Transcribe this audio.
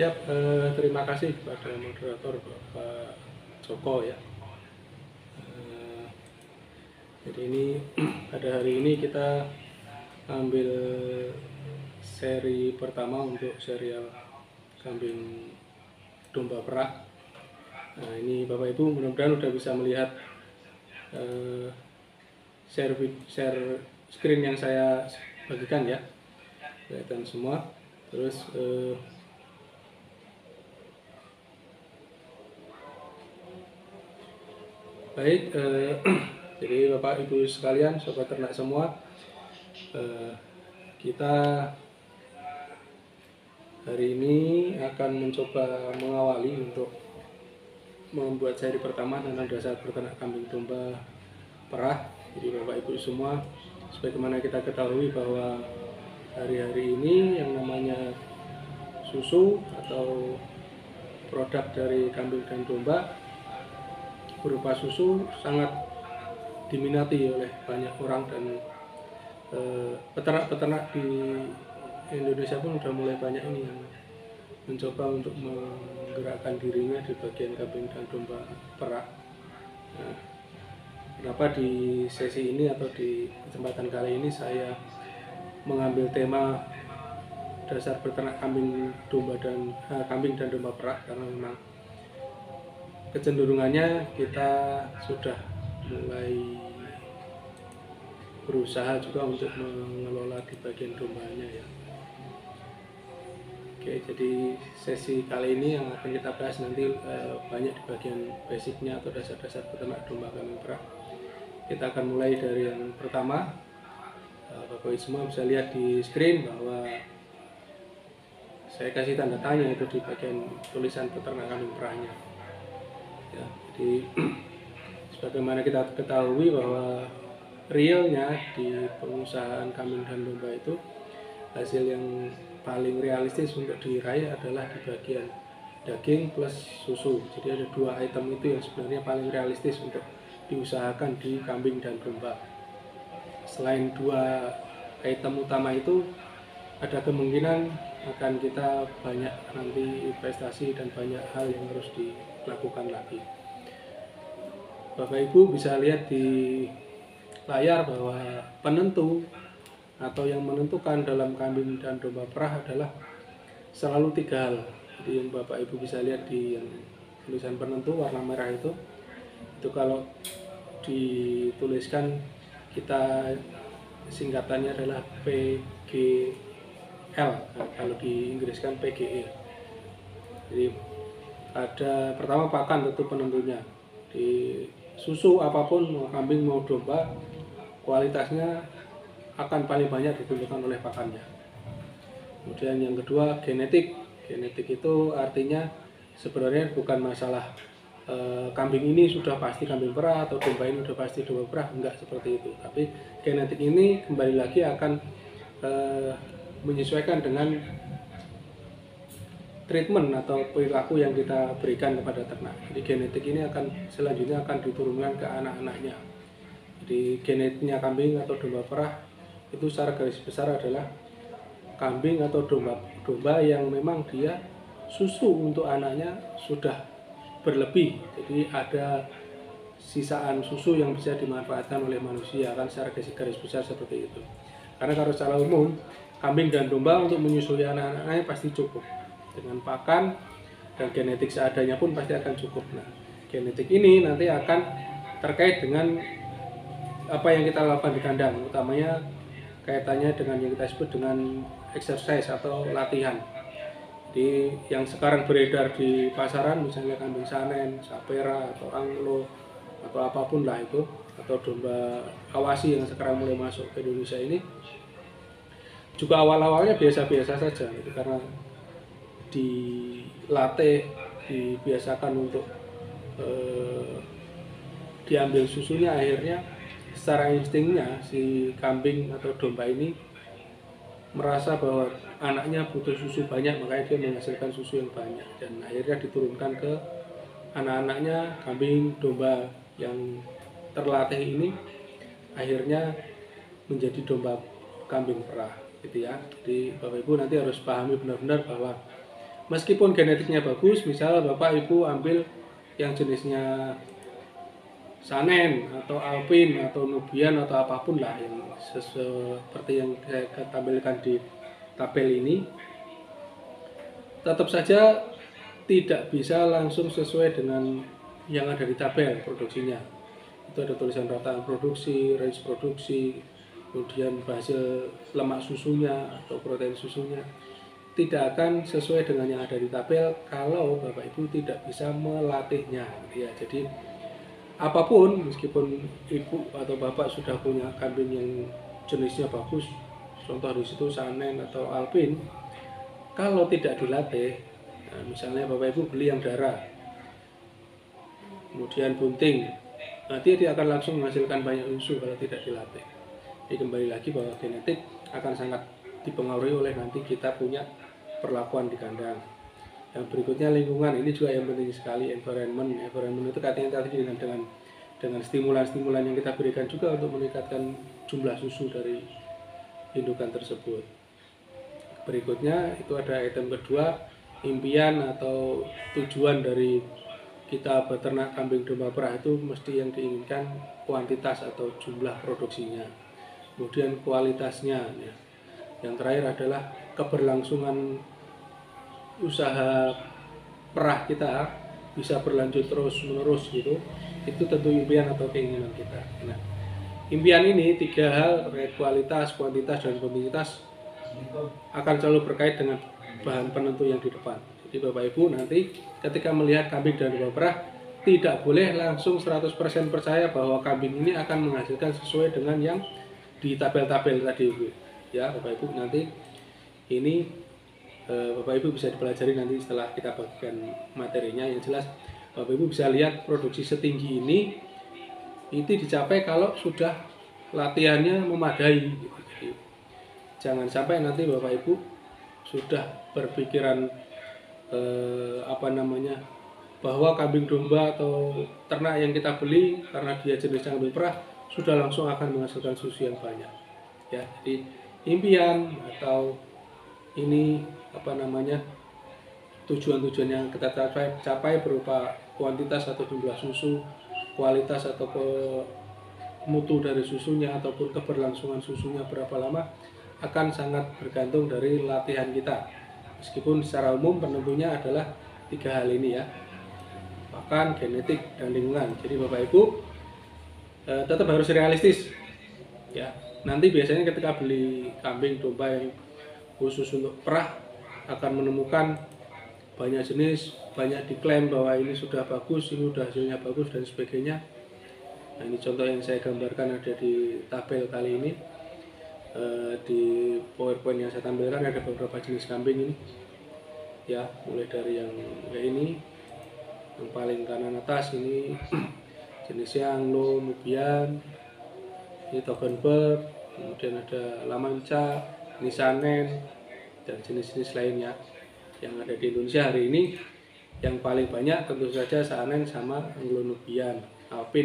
Siap, terima kasih kepada moderator Bapak Joko ya. Eh, jadi ini pada hari ini kita ambil seri pertama untuk serial kambing domba perah. Nah ini Bapak Ibu mudah-mudahan udah bisa melihat share screen yang saya bagikan ya, kelihatan semua. Terus baik, jadi Bapak Ibu sekalian, sobat ternak semua, kita hari ini akan mencoba mengawali untuk membuat seri pertama tentang dasar peternak kambing domba perah. Jadi Bapak Ibu semua, sebagaimana kita ketahui bahwa hari-hari ini yang namanya susu atau produk dari kambing dan domba berupa susu sangat diminati oleh banyak orang, dan peternak-peternak di Indonesia pun sudah mulai banyak ini yang mencoba untuk menggerakkan dirinya di bagian kambing dan domba perah. Nah, kenapa di sesi ini atau di kesempatan kali ini saya mengambil tema dasar peternak kambing dan domba perah, karena memang kecenderungannya kita sudah mulai berusaha juga untuk mengelola di bagian dombanya ya. Oke, jadi sesi kali ini yang akan kita bahas nanti banyak di bagian basicnya atau dasar-dasar peternak domba kambing perah. Kita akan mulai dari yang pertama. Bapak Ibu semua bisa lihat di screen bahwa saya kasih tanda tanya itu di bagian tulisan peternak kambing perahnya. Ya, jadi sebagaimana kita ketahui bahwa realnya di pengusahaan kambing dan domba itu hasil yang paling realistis untuk diraih adalah di bagian daging plus susu. Jadi ada dua item itu yang sebenarnya paling realistis untuk diusahakan di kambing dan domba. Selain dua item utama itu, ada kemungkinan akan kita banyak nanti investasi dan banyak hal yang harus dilakukan lagi. Bapak Ibu bisa lihat di layar bahwa penentu atau yang menentukan dalam kambing dan domba perah adalah selalu tiga hal. Jadi yang Bapak Ibu bisa lihat di yang tulisan penentu warna merah itu kalau dituliskan, kita singkatannya adalah PGL, kalau di Inggris kan PGE. Jadi ada pertama pakan, tentu penentunya. Di susu apapun, mau kambing mau domba, kualitasnya akan paling banyak ditentukan oleh pakannya. Kemudian yang kedua genetik. Genetik itu artinya sebenarnya bukan masalah kambing ini sudah pasti kambing perah atau domba ini sudah pasti domba perah, enggak seperti itu. Tapi genetik ini kembali lagi akan menyesuaikan dengan treatment atau perilaku yang kita berikan kepada ternak. Jadi genetik ini selanjutnya akan diturunkan ke anak-anaknya. Jadi genetiknya kambing atau domba perah itu secara garis besar adalah kambing atau domba yang memang dia susu untuk anaknya sudah berlebih, jadi ada sisaan susu yang bisa dimanfaatkan oleh manusia, kan secara garis besar seperti itu. Karena kalau secara umum kambing dan domba untuk menyusui anak-anaknya pasti cukup dengan pakan dan genetik seadanya pun pasti akan cukup. Nah, genetik ini nanti akan terkait dengan apa yang kita lakukan di kandang, utamanya kaitannya dengan yang kita sebut dengan exercise atau latihan. Jadi yang sekarang beredar di pasaran, misalnya kambing sanen, sapera atau anglo atau apapun lah itu, atau domba awasi yang sekarang mulai masuk ke Indonesia ini, juga awal-awalnya biasa-biasa saja gitu, karena dilatih, dibiasakan untuk diambil susunya, akhirnya secara instingnya si kambing atau domba ini merasa bahwa anaknya butuh susu banyak, makanya dia menghasilkan susu yang banyak, dan akhirnya diturunkan ke anak-anaknya. Kambing domba yang terlatih ini akhirnya menjadi domba kambing perah gitu ya. Jadi Bapak Ibu nanti harus pahami benar-benar bahwa Meskipun genetiknya bagus, misal Bapak Ibu ambil yang jenisnya Sanen atau Alpin atau Nubian atau apapun lah yang seperti yang saya tampilkan di tabel ini, tetap saja tidak bisa langsung sesuai dengan yang ada di tabel produksinya. Itu ada tulisan rataan produksi, range produksi, kemudian hasil lemak susunya atau protein susunya. Tidak akan sesuai dengan yang ada di tabel kalau Bapak Ibu tidak bisa melatihnya, ya. Jadi apapun, meskipun ibu atau bapak sudah punya kambing yang jenisnya bagus, contoh di situ Sanen atau Alpin, kalau tidak dilatih, nah misalnya bapak ibu beli yang darah, kemudian bunting, nanti dia akan langsung menghasilkan banyak susu kalau tidak dilatih. Jadi kembali lagi bahwa genetik akan sangat dipengaruhi oleh nanti kita punya perlakuan di kandang. Yang berikutnya lingkungan, ini juga yang penting sekali. Environment itu katanya tadi dengan stimulan-stimulan yang kita berikan juga untuk meningkatkan jumlah susu dari indukan tersebut. Berikutnya itu ada item kedua, impian atau tujuan dari kita beternak kambing domba perah itu mesti yang diinginkan kuantitas atau jumlah produksinya, kemudian kualitasnya, ya. Yang terakhir adalah keberlangsungan usaha perah kita bisa berlanjut terus menerus gitu. Itu tentu impian atau keinginan kita. Nah, impian ini 3 hal terkait kualitas, kuantitas, dan kuantitas akan selalu berkait dengan bahan penentu yang di depan. Jadi Bapak Ibu nanti ketika melihat kambing dan domba perah tidak boleh langsung 100% percaya bahwa kambing ini akan menghasilkan sesuai dengan yang di tabel-tabel tadi, ya Bapak Ibu. Nanti ini Bapak Ibu bisa dipelajari nanti setelah kita bagikan materinya. Yang jelas Bapak Ibu bisa lihat produksi setinggi ini itu dicapai kalau sudah latihannya memadai. Jadi, jangan sampai nanti Bapak Ibu sudah berpikiran bahwa kambing domba atau ternak yang kita beli karena dia jenis kambing perah sudah langsung akan menghasilkan susu yang banyak, ya. Jadi impian atau ini tujuan-tujuan yang kita capai berupa kuantitas atau jumlah susu, kualitas atau mutu dari susunya ataupun keberlangsungan susunya berapa lama akan sangat bergantung dari latihan kita. Meskipun secara umum penentunya adalah 3 hal ini, ya, pakan, genetik, dan lingkungan. Jadi Bapak Ibu tetap harus realistis, ya. Nanti biasanya ketika beli kambing domba yang khusus untuk perah akan menemukan banyak jenis, banyak diklaim bahwa ini sudah bagus, ini sudah hasilnya bagus, dan sebagainya. Nah, ini contoh yang saya gambarkan ada di tabel kali ini. Di PowerPoint yang saya tampilkan ada beberapa jenis kambing ini, ya, mulai dari yang kayak ini, yang paling kanan atas ini jenisnya Anglo, Nubian, ini Toggenburg, kemudian ada Lamanca, ini Sanen, dan jenis-jenis lainnya yang ada di Indonesia hari ini. Yang paling banyak tentu saja Sanen sama Anglo Nubian, Alpin.